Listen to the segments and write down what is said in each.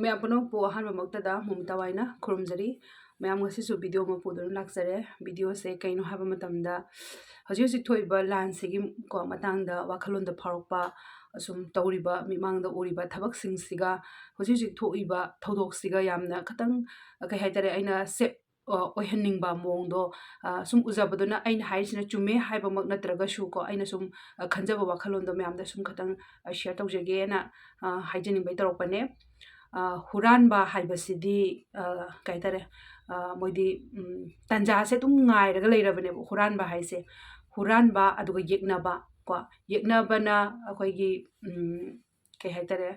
ꯃꯌꯥꯝ ꯄꯨꯝꯅꯃꯛꯄꯨ ꯑꯍꯥꯟꯕꯃꯛꯇꯗ ꯃꯃꯤꯇꯥ ꯋꯥꯏꯅ ꯈꯨꯔꯨꯝꯖꯔꯤ ꯃꯌꯥꯝ ꯉꯁꯤꯁꯨ ꯚꯤꯗꯤꯑꯣ ꯑꯃ ꯄꯨꯗꯨꯅ ꯂꯥꯛꯆꯔꯦ ꯚꯤꯗꯤꯑꯣꯁꯦ ꯀꯩꯅꯣ ꯍꯥꯏꯕ ꯃꯇꯝꯗ ꯍꯧꯖꯤꯛ ꯍꯧꯖꯤꯛ ꯊꯣꯛꯏꯕ ꯂꯥꯟꯁꯤꯒꯤ ꯃꯇꯥꯡꯗ ꯋꯥꯈꯜꯂꯣꯟꯗ ꯐꯥꯎꯔꯛꯄ ꯑꯁꯨꯝ ꯇꯧꯔꯤꯕ ꯃꯤꯠꯃꯥꯡꯗ ꯎꯔꯤꯕ ꯊꯕꯛꯁꯤꯡꯁꯤꯒ ꯍꯧꯖꯤꯛ ꯍꯧꯖꯤꯛ ꯊꯣꯛꯏꯕ ꯊꯧꯗꯣꯛꯁꯤꯒ ꯌꯥꯝꯅ ꯈꯤꯇꯪ ꯀꯩ ꯍꯥꯏꯇꯥꯔꯦ ꯑꯩꯅ ꯁꯦꯞ ꯑꯣꯏꯍꯟꯅꯤꯡꯕ ꯃꯑꯣꯡꯗꯣ ꯁꯨꯝ ꯎꯖꯕꯗꯨꯅ ꯑꯩꯅ ꯍꯥꯏꯔꯤꯁꯤꯅ ꯆꯨꯝꯃꯦ ꯍꯥꯏꯕꯃꯛ ꯅꯠꯇ꯭ꯔꯒꯁꯨ ꯀꯣ ꯑꯩꯅ ꯁꯨꯝ ꯈꯟꯖꯕ ꯋꯥꯈꯜꯂꯣꯟꯗꯣ ꯃꯌꯥꯝꯗ ꯁꯨꯝ ꯈꯤꯇꯪ ꯁꯤꯌꯔ ꯇꯧꯖꯒꯦꯅ ꯍꯥꯏꯖꯅꯤꯡꯕꯩ ꯇꯧꯔꯛꯄꯅꯦ ꯍꯨꯔꯥꯟꯕ ꯍꯥꯏꯕꯁꯤꯗꯤ ꯀꯩ ꯍꯥꯏꯇꯥꯔꯦ ꯃꯣꯏꯗꯤ ꯇꯟꯖꯥꯁꯦ ꯑꯗꯨꯝ ꯉꯥꯏꯔꯒ ꯂꯩꯔꯕꯅꯦꯕ ꯍꯨꯔꯥꯟꯕ ꯍꯥꯏꯁꯦ ꯍꯨꯔꯥꯟꯕ ꯑꯗꯨꯒ ꯌꯦꯛꯅꯕ ꯀꯣ ꯌꯦꯛꯅꯕꯅ ꯑꯩꯈꯣꯏꯒꯤ ꯀꯩ ꯍꯥꯏꯇꯥꯔꯦ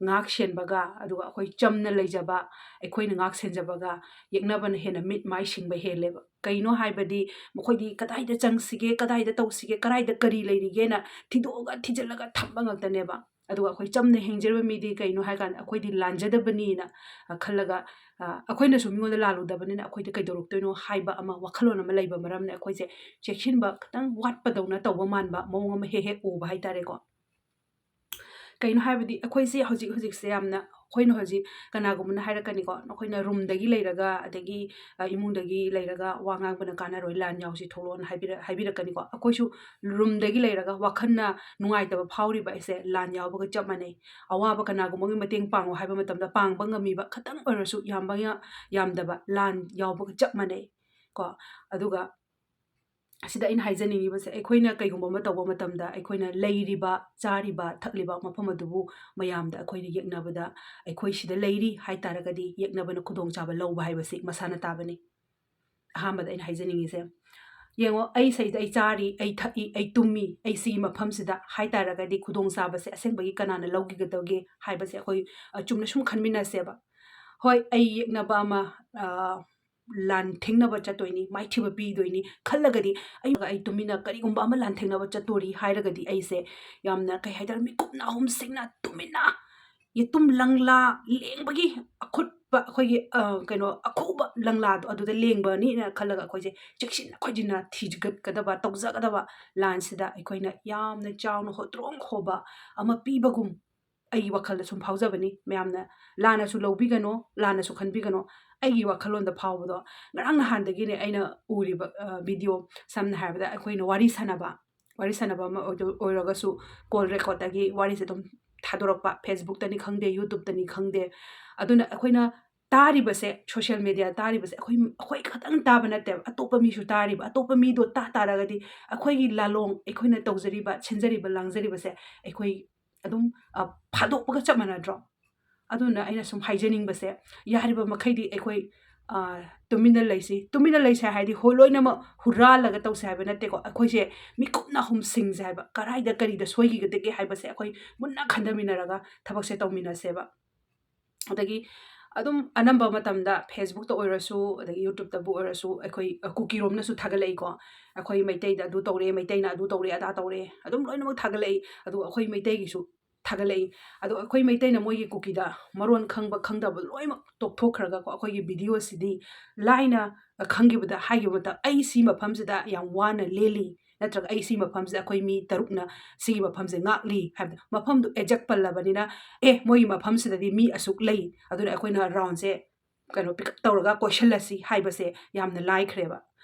ꯉꯥꯛ ꯁꯦꯟꯕꯒ ꯑꯗꯨꯒ ꯑꯩꯈꯣꯏ ꯆꯝꯅ ꯂꯩꯖꯕ ꯑꯩꯈꯣꯏꯅ ꯉꯥꯛ ꯁꯦꯟꯖꯕꯒ ꯌꯦꯛꯅꯕꯅ ꯍꯦꯟꯅ ꯃꯤꯠ ꯃꯥꯏ ꯁꯤꯡꯕ ꯍꯦꯜꯂꯦꯕ ꯀꯩꯅꯣ ꯍꯥꯏꯕꯗꯤ ꯃꯈꯣꯏꯗꯤ ꯀꯗꯥꯏꯗ ꯆꯪꯁꯤꯒꯦ ꯀꯗꯥꯏꯗ ꯇꯧꯁꯤꯒꯦ ꯀꯗꯥꯏꯗ ꯀꯔꯤ ꯂꯩꯔꯤꯒꯦꯅ ꯊꯤꯗꯣꯛꯑꯒ ꯊꯤꯖꯤꯜꯂꯒ ꯊꯝꯕ ꯉꯥꯛꯇꯅꯦꯕ ꯑꯗꯨꯒ ꯑꯩꯈꯣꯏ ꯆꯝꯅ ꯍꯤꯡꯖꯔꯤꯕ ꯃꯤꯗꯤ ꯀꯩꯅꯣ ꯍꯥꯏ ꯀꯥꯟꯗ ꯑꯩꯈꯣꯏꯗꯤ ꯂꯥꯟꯖꯗꯕꯅꯤꯅ ꯈꯜꯂꯒ ꯑꯩꯈꯣꯏꯅꯁꯨ ꯃꯤꯉꯣꯟꯗ ꯂꯥꯜꯂꯨꯗꯕꯅꯤꯅ ꯑꯩꯈꯣꯏꯗ ꯀꯩꯗꯧꯔꯛꯇꯣꯏꯅೋ ꯍꯥꯏꯕ ꯑꯃ ꯋꯥꯈꯜꯂꯣꯟ ꯑꯃ ꯂꯩꯕ ꯃꯔꯝꯅ ꯑꯩꯈꯣꯏꯁꯦ ꯆꯦꯛꯁꯤꯟꯕ ꯈꯤꯇꯪ ꯋꯥꯠꯄꯗꯧꯅ ꯇꯧꯕ ꯃꯥꯟꯕ ꯃꯑꯣꯡ ꯑꯃ ꯍꯦꯛ ꯍꯦꯛ ꯎꯕ ꯍꯥꯏꯇꯥꯔꯦꯀꯣ ꯀꯩꯅꯣ ꯍꯥꯏꯕꯗꯤ ꯑꯩꯈꯣꯏꯁꯦ ꯍꯧꯖꯤꯛ ꯍꯧꯖꯤꯛꯁꯦ ꯌꯥꯝꯅ ꯑꯩꯈꯣꯏꯅ ꯍꯧꯖꯤꯛ ꯀꯅꯥꯒꯨꯝꯕꯅ ꯍꯥꯏꯔꯛꯀꯅꯤꯀꯣ ꯑꯩꯈꯣꯏꯅ ꯔꯨꯝꯗꯒꯤ ꯂꯩꯔꯒ ꯑꯗꯒꯤ ꯏꯃꯨꯡꯗꯒꯤ ꯂꯩꯔꯒ ꯋꯥ ꯉꯥꯡꯕꯅ ꯀꯥꯟꯅꯔꯣꯏ ꯂꯥꯟ ꯌꯥꯎꯁꯤ ꯊꯣꯛꯂꯛꯑꯣꯅ ꯍꯥꯏꯕꯤꯔꯛꯀꯅꯤꯀꯣ ꯑꯩꯈꯣꯏꯁꯨ ꯔꯨꯝꯗꯒꯤ ꯂꯩꯔꯒ ꯋꯥꯈꯜꯅ ꯅꯨꯡꯉꯥꯏꯇꯕ ꯐꯥꯎꯔꯤꯕ ꯑꯩꯁꯦ ꯂꯥꯟ ꯌꯥꯎꯕꯒ ꯆꯞ ꯃꯥꯟꯅꯩ ꯑꯋꯥꯕ ꯀꯅꯥꯒꯨꯝꯕꯒꯤ ꯃꯇꯦꯡ ꯄꯥꯡꯉꯣ ꯍꯥꯏꯕ ꯃꯇꯝꯗ ꯄꯥꯡꯕ ꯉꯝꯃꯤꯕ ꯈꯤꯇꯪ ꯑꯣꯏꯔꯁꯨ ꯌꯥꯝꯗꯕ ꯂꯥꯟ ꯌꯥꯎꯕꯒ ꯆꯞ ꯃꯥꯟꯅꯩ ꯀꯣ ꯑꯗꯨꯒ ꯑꯁꯤꯗ ꯑꯩꯅ ꯍꯥꯏꯖꯅꯤꯡꯉꯤꯕꯁꯦ ꯑꯩꯈꯣꯏꯅ ꯀꯩꯒꯨꯝꯕ ꯑꯃ ꯇꯧꯕ ꯃꯇꯝꯗ ꯑꯩꯈꯣꯏꯅ ꯂꯩꯔꯤꯕ ꯆꯥꯔꯤꯕ ꯊꯛꯂꯤꯕ ꯃꯐꯝ ꯑꯗꯨꯕꯨ ꯃꯌꯥꯝꯗ ꯑꯩꯈꯣꯏꯅ ꯌꯦꯛꯅꯕꯗ ꯑꯩꯈꯣꯏ ꯁꯤꯗ ꯂꯩꯔꯤ ꯍꯥꯏ ꯇꯥꯔꯒꯗꯤ ꯌꯦꯛꯅꯕꯅ ꯈꯨꯗꯣꯡꯆꯥꯕ ꯂꯧꯕ ꯍꯥꯏꯕꯁꯤ ꯃꯁꯥꯅ ꯇꯥꯕꯅꯤ ꯑꯍꯥꯟꯕꯗ ꯑꯩꯅ ꯍꯥꯏꯖꯅꯤꯡꯉꯤꯁꯦ ꯌꯦꯡꯉꯣ ꯑꯩ ꯁꯤꯗ ꯑꯩ ꯆꯥꯔꯤ ꯑꯩ ꯊꯛꯏ ꯑꯩ ꯇꯨꯝꯃꯤ ꯑꯩ ꯁꯤꯒꯤ ꯃꯐꯝꯁꯤꯗ ꯍꯥꯏ ꯇꯥꯔꯒꯗꯤ ꯈꯨꯗꯣꯡꯆꯥꯕꯁꯦ ꯑꯁꯦꯡꯕꯒꯤ ꯀꯅꯥꯅ ꯂꯧꯈꯤꯒꯗꯒꯦ ꯍꯥꯏꯕꯁꯦ ꯑꯩꯈꯣꯏ ꯆꯨꯝꯅ ꯁꯨꯝ ꯈꯟꯃꯤꯟꯅꯁꯦꯕ ꯍꯣꯏ ꯑꯩ ꯌꯦꯛꯅꯕ ꯑꯃ ꯂꯥꯟꯊꯦꯡꯅꯕ ꯆꯠꯇꯣꯏꯅꯤ ꯃꯥꯏꯊꯤꯕ ꯄꯤꯗꯣꯏꯅꯤ ꯈꯜꯂꯒꯗꯤ ꯑꯩ ꯇꯨꯃꯤꯟꯅ ꯀꯔꯤꯒꯨꯝꯕ ꯑꯃ ꯂꯥꯟꯊꯦꯡꯅꯕ ꯆꯠꯇꯣꯔꯤ ꯍꯥꯏꯔꯒꯗꯤ ꯑꯩꯁꯦ ꯌꯥꯝꯅ ꯀꯩ ꯍꯥꯏꯇꯥꯔꯦ ꯃꯤꯀꯨꯞꯅ ꯑꯍꯨꯝ ꯁꯤꯡꯅ ꯇꯨꯃꯤꯟꯅ ꯌꯦꯇꯨꯝ ꯂꯪꯂꯥ ꯂꯦꯡꯕꯒꯤ ꯑꯈꯨꯠꯄ ꯑꯩꯈꯣꯏꯒꯤ ꯀꯩꯅꯣ ꯑꯈꯨꯕ ꯂꯪꯂꯥꯗꯣ ꯑꯗꯨꯗ ꯂꯦꯡꯕꯅꯤꯅ ꯈꯜꯂꯒ ꯑꯩꯈꯣꯏꯁꯦ ꯆꯦꯛꯁꯤꯟꯅ ꯈꯣꯏꯖꯤꯟꯅ ꯊꯤꯒꯠꯀꯗꯕ ꯇꯧꯖꯒꯗꯕ ꯂꯥꯟꯁꯤꯗ ꯑꯩꯈꯣꯏꯅ ꯌꯥꯝꯅ ꯆꯥꯎꯅ ꯍꯣꯇ꯭ꯔꯣꯡ ꯍꯣꯕ ꯑꯃ ꯄꯤꯕꯒꯨꯝ ꯑꯩꯒꯤ ꯋꯥꯈꯜꯗ ꯁꯨꯝ ꯐꯥꯎꯖꯕꯅꯤ ꯃꯌꯥꯝꯅ ꯂꯥꯟꯅꯁꯨ ꯂꯧꯕꯤꯒꯅꯣ ꯂꯥꯟꯅꯁꯨ ꯈꯟꯕꯤꯒꯅꯣ ꯑꯩꯒꯤ ꯋꯥꯈꯜꯂꯣꯟꯗ ꯐꯥꯎꯕꯗꯣ ꯉꯔꯥꯡ ꯅꯍꯥꯟꯗꯒꯤꯅꯦ ꯑꯩꯅ ꯎꯔꯤꯕ ꯚꯤꯗꯤꯑꯣ ꯁꯝꯅ ꯍꯥꯏꯔꯕꯗ ꯑꯩꯈꯣꯏꯅ ꯋꯥꯔꯤ ꯁꯥꯟꯅꯕ ꯑꯃ ꯑꯣꯏꯔꯒꯁꯨ ꯀꯣꯜ ꯔꯦꯀꯣꯔꯠꯇꯒꯤ ꯋꯥꯔꯤꯁꯦ ꯑꯗꯨꯝ ꯊꯥꯗꯣꯔꯛꯄ ꯐꯦꯁꯕꯨꯛꯇꯅꯤ ꯈꯪꯗꯦ ꯌꯨꯇꯨꯕꯇꯅꯤ ꯈꯪꯗꯦ ꯑꯗꯨꯅ ꯑꯩꯈꯣꯏꯅ ꯇꯥꯔꯤꯕꯁꯦ ꯁꯣꯁꯤꯌꯦꯜ ꯃꯦꯗꯤꯌꯥ ꯇꯥꯔꯤꯕꯁꯦ ꯑꯩꯈꯣꯏ ꯈꯛꯇꯪ ꯇꯥꯕ ꯅꯠꯇꯦꯕ ꯑꯇꯣꯞꯄ ꯃꯤꯁꯨ ꯇꯥꯔꯤꯕ ꯑꯇꯣꯞꯄ ꯃꯤꯗꯣ ꯇꯥꯔꯒꯗꯤ ꯑꯩꯈꯣꯏꯒꯤ ꯂꯥꯂꯣꯡ ꯑꯩꯈꯣꯏꯅ ꯇꯧꯖꯔꯤꯕ ꯁꯤꯟꯖꯔꯤꯕ ꯂꯥꯡꯖꯔꯤꯕꯁꯦ ꯑꯩꯈꯣꯏ ꯑꯗꯨꯝ ꯐꯥꯗꯣꯛꯄꯒ ꯆꯞ ꯃꯥꯟꯅꯗ꯭ꯔꯣ ꯑꯗꯨꯅ ꯑꯩꯅ ꯁꯨꯝ ꯍꯥꯏꯖꯅꯤꯡꯕꯁꯦ ꯌꯥꯔꯤꯕ ꯃꯈꯩꯗꯤ ꯑꯩꯈꯣꯏ ꯇꯨꯃꯤꯟꯅ ꯂꯩꯁꯦ ꯍꯥꯏꯗꯤ ꯂꯣꯏꯅꯃꯛ ꯍꯨꯔꯥꯜꯂꯒ ꯇꯧꯁꯦ ꯍꯥꯏꯕ ꯅꯠꯇꯦꯀꯣ ꯑꯩꯈꯣꯏꯁꯦ ꯃꯤꯀꯨꯞꯅ ꯑꯍꯨꯝ ꯁꯤꯡꯁꯦ ꯍꯥꯏꯕ ꯀꯗꯥꯏꯗ ꯀꯔꯤꯗ ꯁꯣꯏꯈꯤꯒꯗꯒꯦ ꯍꯥꯏꯕꯁꯦ ꯑꯩꯈꯣꯏ ꯃꯨꯟꯅ ꯈꯟꯊꯃꯤꯟꯅꯔꯒ ꯊꯕꯛꯁꯦ ꯇꯧꯃꯤꯟꯅꯁꯦꯕ ꯑꯗꯒꯤ ꯑꯗꯨꯝ ꯑꯅꯝꯕ ꯃꯇꯝꯗ ꯐꯦꯁꯕꯨꯛꯇ ꯑꯣꯏꯔꯁꯨ ꯑꯗꯒꯤ ꯌꯨꯇꯨꯕꯇꯕꯨ ꯑꯣꯏꯔꯁꯨ ꯑꯩꯈꯣꯏ ꯀꯨꯀꯤꯔꯣꯝꯅꯁꯨ ꯊꯥꯒꯠꯂꯛꯏꯀꯣ ꯑꯩꯈꯣꯏ ꯃꯩꯇꯩꯗ ꯑꯗꯨ ꯇꯧꯔꯦ ꯃꯩꯇꯩꯅ ꯑꯗꯨ ꯇꯧꯔꯦ ꯑꯗꯥ ꯇꯧꯔꯦ ꯑꯗꯨꯝ ꯂꯣꯏꯅꯃꯛ ꯊꯥꯒꯠꯂꯛꯏ ꯑꯗꯨꯒ ꯑꯩꯈꯣꯏ ꯃꯩꯇꯩꯒꯤꯁꯨ ꯊꯥꯒꯠꯂꯛꯏ ꯑꯗꯣ ꯑꯩꯈꯣꯏ ꯃꯩꯇꯩꯅ ꯃꯣꯏꯒꯤ ꯀꯨꯀꯤꯗ ꯃꯔꯣꯟ ꯈꯪꯕ ꯈꯪꯗꯕ ꯂꯣꯏꯅꯃꯛ ꯇꯣꯛꯊꯣꯛꯈ꯭ꯔꯒꯀꯣ ꯑꯩꯈꯣꯏꯒꯤ ꯚꯤꯗꯤꯑꯣꯁꯤꯗꯤ ꯂꯥꯏꯅ ꯈꯪꯈꯤꯕꯗ ꯍꯥꯏꯈꯤꯕ ꯃꯇꯝ ꯑꯩ ꯁꯤ ꯃꯐꯝꯁꯤꯗ ꯌꯥꯝ ꯋꯥꯅ ꯂꯦꯜꯂꯤ ꯅꯠꯇ꯭ꯔꯒ ꯑꯩ ꯁꯤ ꯃꯐꯝꯁꯤꯗ ꯑꯩꯈꯣꯏ ꯃꯤ ꯇꯔꯨꯛꯅ ꯁꯤꯒꯤ ꯃꯐꯝꯁꯦ ꯉꯥꯛꯂꯤ ꯍꯥꯏꯕꯗ ꯃꯐꯝꯗꯨ ꯑꯦꯖꯦꯛ ꯄꯜꯂꯕꯅꯤꯅ ꯃꯣꯏꯒꯤ ꯃꯐꯝꯁꯤꯗꯗꯤ ꯃꯤ ꯑꯁꯨꯛ ꯂꯩ ꯑꯗꯨꯅ ꯑꯩꯈꯣꯏꯅ ꯔꯥꯎꯟꯁꯦ ꯄꯤꯛꯑꯞ ꯇꯧꯔꯒ ꯀꯣꯏꯁꯤꯜꯂꯁꯤ ꯍꯥꯏꯕꯁꯦ ꯌꯥꯝꯅ ꯂꯥꯏꯈ꯭ꯔꯦꯕ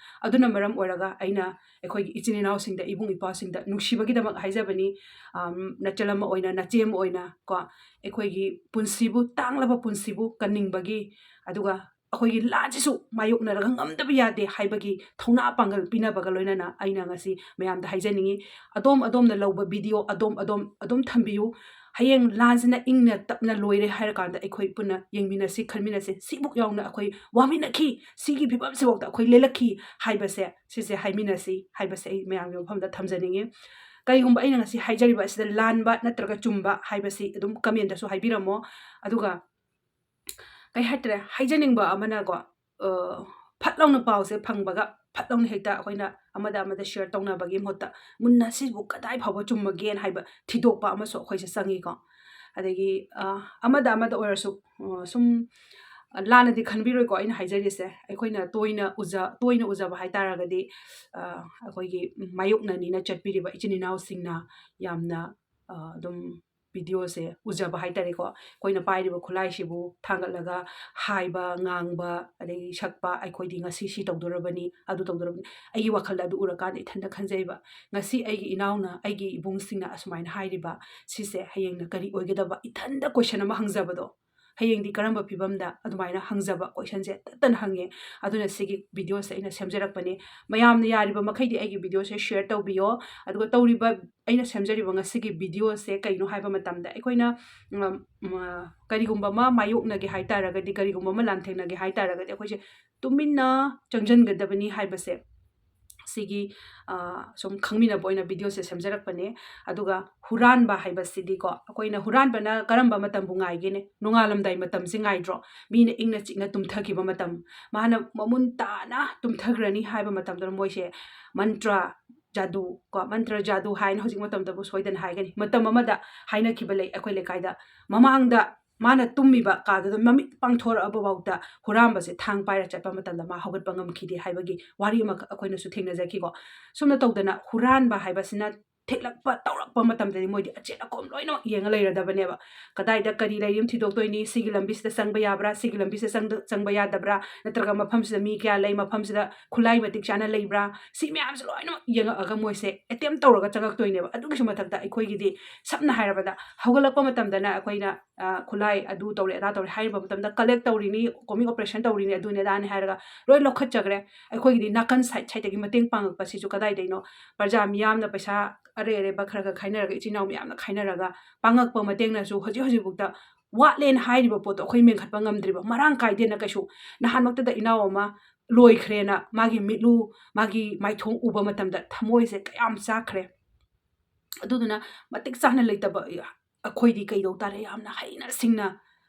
ꯑꯗꯨꯅ ꯃꯔꯝ ꯑꯣꯏꯔꯒ ꯑꯩꯅ ꯑꯩꯈꯣꯏꯒꯤ ꯏꯆꯤꯟ ꯏꯅꯥꯎꯁꯤꯡꯗ ꯏꯕꯨꯡ ꯏꯄ꯭ꯋꯥꯁꯤꯡꯗ ꯅꯨꯡꯁꯤꯕꯒꯤꯗꯃꯛ ꯍꯥꯏꯖꯕꯅꯤ ꯅꯆꯜ ꯑꯃ ꯑꯣꯏꯅ ꯅꯆꯦ ꯑꯃ ꯑꯣꯏꯅ ꯀꯣ ꯑꯩꯈꯣꯏꯒꯤ ꯄꯨꯟꯁꯤꯕꯨ ꯇꯥꯡꯂꯕ ꯄꯨꯟꯁꯤꯕꯨ ꯀꯟꯅꯤꯡꯕꯒꯤ ꯑꯗꯨꯒ ꯑꯩꯈꯣꯏꯒꯤ ꯂꯥꯟꯁꯤꯁꯨ ꯃꯥꯌꯣꯛꯅꯔꯒ ꯉꯝꯗꯕ ꯌꯥꯗꯦ ꯍꯥꯏꯕꯒꯤ ꯊꯧꯅꯥ ꯄꯥꯡꯒꯜ ꯄꯤꯅꯕꯒ ꯂꯣꯏꯅꯅ ꯑꯩꯅ ꯉꯁꯤ ꯃꯌꯥꯝꯗ ꯍꯥꯏꯖꯅꯤꯡꯉꯤ ꯑꯗꯣꯝꯅ ꯂꯧꯕ ꯚꯤꯗꯤꯑꯣ ꯑꯗꯣꯝ ꯊꯝꯕꯤꯌꯨ ꯍꯌꯦꯡ ꯂꯥꯟꯁꯤꯅ ꯏꯪꯅ ꯇꯞꯅ ꯂꯣꯏꯔꯦ ꯍꯥꯏꯔꯀꯥꯟꯗ ꯑꯩꯈꯣꯏ ꯄꯨꯟꯅ ꯌꯦꯡꯃꯤꯟꯅꯁꯤ ꯈꯟꯃꯤꯟꯅꯁꯤ ꯁꯤꯕꯨꯛ ꯌꯥꯎꯅ ꯑꯩꯈꯣꯏ ꯋꯥꯃꯤꯟꯅꯈꯤ ꯁꯤꯒꯤ ꯐꯤꯕꯝꯁꯤꯐꯥꯎꯗ ꯑꯩꯈꯣꯏ ꯂꯦꯜꯂꯛꯈꯤ ꯍꯥꯏꯕꯁꯦ ꯁꯤꯁꯦ ꯍꯥꯏꯃꯤꯟꯅꯁꯤ ꯍꯥꯏꯕꯁꯦ ꯑꯩ ꯃꯌꯥꯝꯒꯤ ꯃꯐꯝꯗ ꯊꯝꯖꯅꯤꯡꯉꯤ ꯀꯔꯤꯒꯨꯝꯕ ꯑꯩꯅ ꯉꯁꯤ ꯍꯥꯏꯖꯔꯤꯕ ꯑꯁꯤꯗ ꯂꯥꯟꯕ ꯅꯠꯇ꯭ꯔꯒ ꯆꯨꯝꯕ ꯍꯥꯏꯕꯁꯤ ꯑꯗꯨꯝ ꯀꯃꯦꯟꯇꯁꯨ ꯍꯥꯏꯕꯤꯔꯝꯃꯣ ꯑꯗꯨꯒ ꯀꯩ ꯍꯥꯏꯇꯥꯔꯦ ꯍꯥꯏꯖꯅꯤꯡꯕ ꯑꯃꯅꯀꯣ ꯐꯠ ꯂꯥꯎꯅ ꯄꯥꯎꯁꯦ ꯐꯪꯕꯒ ꯐꯠ ꯂꯥꯎꯅ ꯍꯦꯛꯇ ꯑꯩꯈꯣꯏꯅ ꯑꯃꯗ ꯁꯤꯌꯔ ꯇꯧꯅꯕꯒꯤ ꯃꯍꯨꯠꯇ ꯃꯨꯟꯅ ꯁꯤꯕꯨ ꯀꯗꯥꯏ ꯐꯥꯎꯕ ꯆꯨꯝꯃꯒꯦꯅ ꯍꯥꯏꯕ ꯊꯤꯗꯣꯛꯄ ꯑꯃꯁꯨ ꯑꯩꯈꯣꯏꯁꯦ ꯆꯪꯉꯤꯀꯣ ꯑꯗꯒꯤ ꯑꯃꯗ ꯑꯣꯏꯔꯁꯨ ꯁꯨꯝ ꯂꯥꯟꯅꯗꯤ ꯈꯟꯕꯤꯔꯣꯏꯀꯣ ꯑꯩꯅ ꯍꯥꯏꯖꯔꯤꯁꯦ ꯑꯩꯈꯣꯏꯅ ꯇꯣꯏꯅ ꯎꯖꯕ ꯍꯥꯏꯇꯥꯔꯒꯗꯤ ꯑꯩꯈꯣꯏꯒꯤ ꯃꯥꯌꯣꯛꯅꯅꯤꯅ ꯆꯠꯄꯤꯔꯤꯕ ꯏꯆꯤꯟ ꯏꯅꯥꯎꯁꯤꯡꯅ ꯌꯥꯝꯅ ꯑꯗꯨꯝ ꯚꯤꯗꯤꯑꯣꯁꯦ ꯎꯖꯕ ꯍꯥꯏꯇꯥꯔꯦꯀꯣ ꯑꯩꯈꯣꯏꯅ ꯄꯥꯏꯔꯤꯕ ꯈꯨꯠꯂꯥꯏꯁꯤꯕꯨ ꯊꯥꯡꯒꯠꯂꯒ ꯍꯥꯏꯕ ꯉꯥꯡꯕ ꯑꯗꯒꯤ ꯁꯛꯄ ꯑꯩꯈꯣꯏꯗꯤ ꯉꯁꯤ ꯁꯤ ꯇꯧꯗꯣꯔꯕꯅꯤ ꯑꯗꯨ ꯇꯧꯗꯣꯔꯕꯅꯤ ꯑꯩꯒꯤ ꯋꯥꯈꯜꯗ ꯑꯗꯨ ꯎꯔꯀꯥꯟꯗ ꯏꯊꯟꯇ ꯈꯟꯖꯩꯕ ꯉꯁꯤ ꯑꯩꯒꯤ ꯏꯅꯥꯎꯅ ꯑꯩꯒꯤ ꯏꯕꯨꯡꯁꯤꯡꯅ ꯑꯁꯨꯃꯥꯏꯅ ꯍꯥꯏꯔꯤꯕ ꯁꯤꯁꯦ ꯍꯌꯦꯡꯅ ꯀꯔꯤ ꯑꯣꯏꯒꯗꯕ ꯏꯊꯟꯇ ꯀꯣꯏꯁꯟ ꯑꯃ ꯍꯪꯖꯕꯗꯣ ꯍꯌꯦꯡꯗꯤ ꯀꯔꯝꯕ ꯐꯤꯕꯝꯗ ꯑꯗꯨꯃꯥꯏꯅ ꯍꯪꯖꯕ ꯀꯣꯏꯁꯟꯁꯦ ꯇꯠꯇꯅ ꯍꯪꯉꯦ ꯑꯗꯨꯅ ꯁꯤꯒꯤ ꯚꯤꯗꯤꯑꯣꯁꯦ ꯑꯩꯅ ꯁꯦꯝꯖꯔꯛꯄꯅꯤ ꯃꯌꯥꯝꯅ ꯌꯥꯔꯤꯕ ꯃꯈꯩꯗꯤ ꯑꯩꯒꯤ ꯚꯤꯗꯤꯑꯣꯁꯦ ꯁꯤꯌꯔ ꯇꯧꯕꯤꯌꯣ ꯑꯗꯨꯒ ꯇꯧꯔꯤꯕ ꯑꯩꯅ ꯁꯦꯝꯖꯔꯤꯕ ꯉꯁꯤꯒꯤ ꯚꯤꯗꯤꯑꯣꯁꯦ ꯀꯩꯅꯣ ꯍꯥꯏꯕ ꯃꯇꯝꯗ ꯑꯩꯈꯣꯏꯅ ꯀꯔꯤꯒꯨꯝꯕ ꯑꯃ ꯃꯥꯌꯣꯛꯅꯒꯦ ꯍꯥꯏ ꯇꯥꯔꯒꯗꯤ ꯀꯔꯤꯒꯨꯝꯕ ꯑꯃ ꯂꯥꯟꯊꯦꯡꯅꯒꯦ ꯍꯥꯏ ꯇꯥꯔꯒꯗꯤ ꯑꯩꯈꯣꯏꯁꯦ ꯇꯨꯃꯤꯟꯅ ꯆꯪꯁꯤꯟꯒꯗꯕꯅꯤ ꯍꯥꯏꯕꯁꯦ ꯁꯤꯒꯤ ꯁꯨꯝ ꯈꯪꯃꯤꯟꯅꯕ ꯑꯣꯏꯅ ꯚꯤꯗꯤꯑꯣꯁꯦ ꯁꯦꯝꯖꯔꯛꯄꯅꯦ ꯑꯗꯨꯒ ꯍꯨꯔꯥꯟꯕ ꯍꯥꯏꯕꯁꯤꯗꯤꯀꯣ ꯑꯩꯈꯣꯏꯅ ꯍꯨꯔꯥꯟꯕꯅ ꯀꯔꯝꯕ ꯃꯇꯝꯕꯨ ꯉꯥꯏꯒꯦꯅꯦ ꯅꯣꯡꯉꯥꯜꯂꯝꯗꯥꯏ ꯃꯇꯝꯁꯦ ꯉꯥꯏꯗ꯭ꯔꯣ ꯃꯤꯅ ꯏꯪꯅ ꯆꯤꯛꯅ ꯇꯨꯝꯊꯈꯤꯕ ꯃꯇꯝ ꯃꯥꯅ ꯃꯃꯨꯟ ꯇꯥꯅ ꯇꯨꯝꯊꯈ꯭ꯔꯅꯤ ꯍꯥꯏꯕ ꯃꯇꯝꯗꯨꯗ ꯃꯣꯏꯁꯦ ꯃꯟꯇ꯭ꯔ ꯖꯥꯗꯨ ꯃꯟꯇ꯭ꯔ ꯖꯥꯗꯨ ꯍꯥꯏꯅ ꯍꯧꯖꯤꯛ ꯃꯇꯝꯗꯕꯨ ꯁꯣꯏꯗꯅ ꯍꯥꯏꯒꯅꯤ ꯃꯇꯝ ꯑꯃꯗ ꯍꯥꯏꯅꯈꯤꯕ ꯂꯩ ꯑꯩꯈꯣꯏ ꯂꯩꯀꯥꯏꯗ ꯃꯃꯥꯡꯗ ꯃꯥꯅ ꯇꯨꯝꯃꯤꯕ ꯀꯥꯗꯨꯗ ꯃꯃꯤꯠ ꯄꯥꯡꯊꯣꯔꯛꯑꯕꯐꯥꯎꯗ ꯍꯨꯔꯥꯟꯕꯁꯦ ꯊꯥꯡ ꯄꯥꯏꯔ ꯆꯠꯄ ꯃꯇꯝꯗ ꯃꯥ ꯍꯧꯒꯠꯄ ꯉꯝꯈꯤꯗꯦ ꯍꯥꯏꯕꯒꯤ ꯋꯥꯔꯤ ꯑꯃꯈꯛ ꯑꯩꯈꯣꯏꯅꯁꯨ ꯊꯦꯡꯅꯖꯈꯤꯀꯣ ꯁꯨꯝꯅ ꯇꯧꯗꯅ ꯍꯨꯔꯥꯟꯕ ꯍꯥꯏꯕꯁꯤꯅ ꯊꯦꯛꯂꯛꯄ ꯇꯧꯔꯛꯄ ꯃꯇꯝꯗꯗꯤ ꯃꯣꯏꯗꯤ ꯑꯆꯦꯠ ꯑꯀꯣꯝ ꯂꯣꯏꯅꯃꯛ ꯌꯦꯡꯉ ꯂꯩꯔꯗꯕꯅꯦꯕ ꯀꯗꯥꯏꯗ ꯀꯔꯤ ꯂꯩꯔꯤ ꯑꯃ ꯊꯤꯗꯣꯛꯇꯣꯏꯅꯤ ꯁꯤꯒꯤ ꯂꯝꯕꯤꯁꯤꯗ ꯆꯪꯕ ꯌꯥꯕ꯭ꯔꯥ ꯁꯤꯒꯤ ꯂꯝꯕꯤꯁꯤꯗ ꯆꯪꯕ ꯌꯥꯗꯕ꯭ꯔꯥ ꯅꯠꯇ꯭ꯔꯒ ꯃꯐꯝꯁꯤꯗ ꯃꯤ ꯀꯌꯥ ꯂꯩ ꯃꯐꯝꯁꯤꯗ ꯈꯨꯠꯂꯥꯏ ꯃꯇꯤꯛ ꯆꯥꯅ ꯂꯩꯕ꯭ꯔꯥ ꯁꯤ ꯃꯌꯥꯝꯁꯦ ꯂꯣꯏꯅꯃꯛ ꯌꯦꯡꯉꯛꯑꯒ ꯃꯣꯏꯁꯦ ꯑꯦꯇꯦꯝ ꯇꯧꯔꯒ ꯆꯪꯉꯛꯇꯣꯏꯅꯦꯕ ꯑꯗꯨꯒꯤꯁꯨ ꯃꯊꯛꯇ ꯑꯩꯈꯣꯏꯒꯤꯗꯤ ꯁꯝꯅ ꯍꯥꯏꯔꯕꯗ ꯍꯧꯒꯠꯂꯛꯄ ꯃꯇꯝꯗꯅ ꯑꯩꯈꯣꯏꯅ ꯈꯨꯠꯂꯥꯏ ꯑꯗꯨ ꯇꯧꯔꯦ ꯑꯗꯥ ꯇꯧꯔꯦ ꯍꯥꯏꯔꯤꯕ ꯃꯇꯝꯗ ꯀꯂꯦꯛ ꯇꯧꯔꯤꯅꯤ ꯀꯣꯃꯤꯡ ꯑꯣꯄꯔꯦꯁꯟ ꯇꯧꯔꯤꯅꯤ ꯑꯗꯨꯅꯤ ꯑꯗꯥꯅꯤ ꯍꯥꯏꯔꯒ ꯂꯣꯏ ꯂꯧꯈꯠꯆꯈ꯭ꯔꯦ ꯑꯩꯈꯣꯏꯒꯤꯗꯤ ꯅꯥꯀꯟ ꯁꯥꯏꯠꯇꯒꯤ ꯃꯇꯦꯡ ꯄꯥꯡꯉꯛꯄꯁꯤꯁꯨ ꯀꯗꯥꯏꯗꯩꯅꯣ ꯄ꯭ꯔꯖꯥ ꯃꯤꯌꯥꯝꯅ ꯄꯩꯁꯥ ꯑꯔꯩ ꯑꯔꯩꯕ ꯈꯔ ꯈꯔ ꯈꯥꯏꯅꯔꯒ ꯏꯆꯤꯜ ꯏꯅꯥꯎ ꯃꯌꯥꯝꯅ ꯈꯥꯏꯅꯔꯒ ꯄꯥꯡꯉꯛꯄ ꯃꯇꯦꯡꯅꯁꯨ ꯍꯧꯖꯤꯛ ꯍꯧꯖꯤꯛꯐꯥꯎꯗ ꯋꯥꯠꯂꯦꯅ ꯍꯥꯏꯔꯤꯕ ꯄꯣꯠꯇꯣ ꯑꯩꯈꯣꯏ ꯃꯦꯟꯈꯠꯄ ꯉꯝꯗ꯭ꯔꯤꯕ ꯃꯔꯥꯡ ꯀꯥꯏꯗꯦꯅ ꯀꯩꯁꯨ ꯅꯍꯥꯟꯃꯛꯇꯗ ꯏꯅꯥꯎ ꯑꯃ ꯂꯣꯏꯈ꯭ꯔꯦꯅ ꯃꯥꯒꯤ ꯃꯤꯠꯂꯨ ꯃꯥꯒꯤ ꯃꯥꯏꯊꯣꯡ ꯎꯕ ꯃꯇꯝꯗ ꯊꯃꯣꯏꯁꯦ ꯀꯌꯥꯝ ꯆꯥꯛꯈ꯭ꯔꯦ ꯑꯗꯨꯗꯨꯅ ꯃꯇꯤꯛ ꯆꯥꯅ ꯂꯩꯇꯕ ꯑꯩꯈꯣꯏꯗꯤ ꯀꯩꯗꯧ ꯇꯥꯔꯦ ꯌꯥꯝꯅ ꯍꯩꯅ ꯁꯤꯡꯅ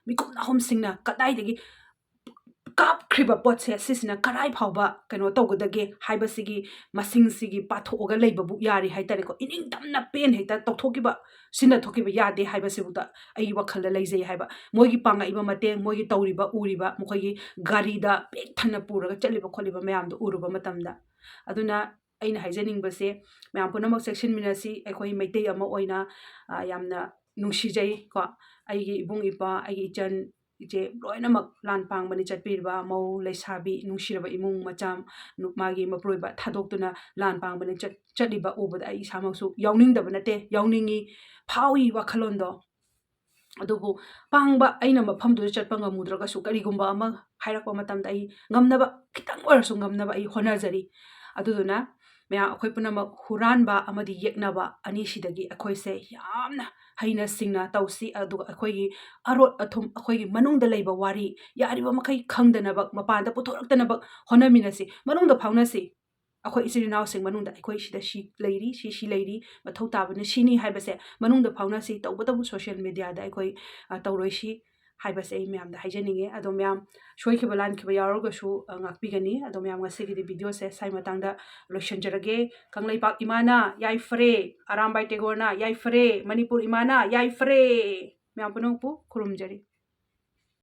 ꯃꯤꯀꯨꯞ ꯅꯥꯍꯨꯝ ꯁꯤꯡꯅ ꯀꯗꯥꯏꯗꯒꯤ ꯀꯥꯞꯈ꯭ꯔꯤꯕ ꯄꯣꯠꯁꯦ ꯁꯤꯁꯤꯅ ꯀꯔꯥꯏ ꯐꯥꯎꯕ ꯀꯩꯅꯣ ꯇꯧꯒꯗꯒꯦ ꯍꯥꯏꯕꯁꯤꯒꯤ ꯃꯁꯤꯡꯁꯤꯒꯤ ꯄꯥꯊꯣꯛꯑꯒ ꯂꯩꯕꯕꯨ ꯌꯥꯔꯤ ꯍꯥꯏꯇꯥꯔꯦꯀꯣ ꯏꯅꯤꯡꯇꯝꯅ ꯄꯦꯟ ꯍꯦꯛꯇ ꯇꯧꯊꯣꯛꯈꯤꯕ ꯁꯤꯅ ꯊꯣꯛꯈꯤꯕ ꯌꯥꯗꯦ ꯍꯥꯏꯕꯁꯤꯕꯨꯗ ꯑꯩꯒꯤ ꯋꯥꯈꯜꯗ ꯂꯩꯖꯩ ꯍꯥꯏꯕ ꯃꯣꯏꯒꯤ ꯄꯥꯡꯉꯛꯏꯕ ꯃꯇꯦꯡ ꯃꯣꯏꯒꯤ ꯇꯧꯔꯤꯕ ꯎꯔꯤꯕ ꯃꯈꯣꯏꯒꯤ ꯒꯥꯔꯤꯗ ꯄꯦꯛ ꯊꯟꯅ ꯄꯨꯔꯒ ꯆꯠꯂꯤꯕ ꯈꯣꯠꯂꯤꯕ ꯃꯌꯥꯝꯗꯣ ꯎꯔꯨꯕ ꯃꯇꯝꯗ ꯑꯗꯨꯅ ꯑꯩꯅ ꯍꯥꯏꯖꯅꯤꯡꯕꯁꯦ ꯃꯌꯥꯝ ꯄꯨꯝꯅꯃꯛ ꯆꯦꯛꯁꯤꯟꯃꯤꯟꯅꯁꯤ ꯑꯩꯈꯣꯏ ꯃꯩꯇꯩ ꯑꯃ ꯑꯣꯏꯅ ꯌꯥꯝꯅ ꯅꯨꯡꯁꯤꯖꯩ ꯀꯣ ꯑꯩꯒꯤ ꯏꯕꯨꯡ ꯏꯄ꯭ꯋꯥ ꯑꯩꯒꯤ ꯏꯆꯟ ꯏꯆꯦ ꯂꯣꯏꯅꯃꯛ ꯂꯥꯟ ꯄꯥꯡꯕꯅꯤ ꯆꯠꯄꯤꯔꯤꯕ ꯃꯧ ꯂꯩꯁꯥꯕꯤ ꯅꯨꯡꯁꯤꯔꯕ ꯏꯃꯨꯡ ꯃꯆꯥ ꯃꯥꯒꯤ ꯃꯄꯨꯔꯣꯏꯕ ꯊꯥꯗꯣꯛꯇꯨꯅ ꯂꯥꯟ ꯄꯥꯡꯕꯅꯤ ꯆꯠꯂꯤꯕ ꯎꯕꯗ ꯑꯩ ꯏꯁꯥꯃꯛꯁꯨ ꯌꯥꯎꯅꯤꯡꯗꯕ ꯅꯠꯇꯦ ꯌꯥꯎꯅꯤꯡꯉꯤ ꯐꯥꯎꯏ ꯋꯥꯈꯜꯂꯣꯟꯗꯣ ꯑꯗꯨꯕꯨ ꯄꯥꯡꯕ ꯑꯩꯅ ꯃꯐꯝꯗꯨꯗ ꯆꯠꯄ ꯉꯝꯃꯨꯗ꯭ꯔꯒꯁꯨ ꯀꯔꯤꯒꯨꯝꯕ ꯑꯃ ꯍꯥꯏꯔꯛꯄ ꯃꯇꯝꯗ ꯑꯩ ꯉꯝꯅꯕ ꯈꯤꯇꯪ ꯑꯣꯏꯔꯁꯨ ꯉꯝꯅꯕ ꯑꯩ ꯍꯣꯠꯅꯖꯔꯤ ꯑꯗꯨꯗꯨꯅ ꯃꯌꯥꯝ ꯑꯩꯈꯣꯏ ꯄꯨꯝꯅꯃꯛ ꯍꯨꯔꯥꯟꯕ ꯑꯃꯗꯤ ꯌꯦꯛꯅꯕ ꯑꯅꯤꯁꯤꯗꯒꯤ ꯑꯩꯈꯣꯏꯁꯦ ꯌꯥꯝꯅ ꯍꯩꯅ ꯁꯤꯡꯅ ꯇꯧꯁꯤ ꯑꯗꯨꯒ ꯑꯩꯈꯣꯏꯒꯤ ꯑꯔꯣꯠ ꯑꯊꯨꯝ ꯑꯩꯈꯣꯏꯒꯤ ꯃꯅꯨꯡꯗ ꯂꯩꯕ ꯋꯥꯔꯤ ꯌꯥꯔꯤꯕ ꯃꯈꯩ ꯈꯪꯗꯅꯕ ꯃꯄꯥꯟꯗ ꯄꯨꯊꯣꯔꯛꯇꯅꯕ ꯍꯣꯠꯅꯃꯤꯟꯅꯁꯤ ꯃꯅꯨꯡꯗ ꯐꯥꯎꯅꯁꯤ ꯑꯩꯈꯣꯏ ꯏꯆꯤꯜ ꯏꯅꯥꯎꯁꯤꯡ ꯃꯅꯨꯡꯗ ꯑꯩꯈꯣꯏ ꯁꯤꯗ ꯁꯤ ꯂꯩꯔꯤ ꯁꯤ ꯂꯩꯔꯤ ꯃꯊꯧ ꯇꯥꯕꯅ ꯁꯤꯅꯤ ꯍꯥꯏꯕꯁꯦ ꯃꯅꯨꯡꯗ ꯐꯥꯎꯅꯁꯤ ꯇꯧꯕꯇꯕꯨ ꯁꯣꯁꯤꯌꯦꯜ ꯃꯦꯗꯤꯌꯥꯗ ꯑꯩꯈꯣꯏ ꯇꯧꯔꯣꯏꯁꯤ ꯍꯥꯏꯕꯁꯦ ꯑꯩ ꯃꯌꯥꯝꯗ ꯍꯥꯏꯖꯅꯤꯡꯉꯦ ꯑꯗꯣ ꯃꯌꯥꯝ ꯁꯣꯏꯈꯤꯕ ꯂꯥꯟꯈꯤꯕ ꯌꯥꯎꯔꯒꯁꯨ ꯉꯥꯛꯄꯤꯒꯅꯤ ꯑꯗꯣ ꯃꯌꯥꯝ ꯉꯁꯤꯒꯤꯗꯤ ꯚꯤꯗꯤꯑꯣꯁꯦ ꯁꯥꯏ ꯃꯇꯥꯡꯗ ꯂꯣꯏꯁꯤꯟꯖꯔꯒꯦ ꯀꯪꯂꯩꯄꯥꯛ ꯏꯃꯥꯅ ꯌꯥꯏꯐꯔꯦ ꯑꯔꯥꯝꯕꯥꯏ ꯇꯦꯒꯣꯔꯅ ꯌꯥꯏꯐꯔꯦ ꯃꯅꯤꯄꯨꯔ ꯏꯃꯥꯅ ꯌꯥꯏꯐꯔꯦ ꯃꯌꯥꯝ ꯄꯨꯝꯅꯃꯛꯄꯨ ꯈꯨꯔꯨꯝꯖꯔꯤ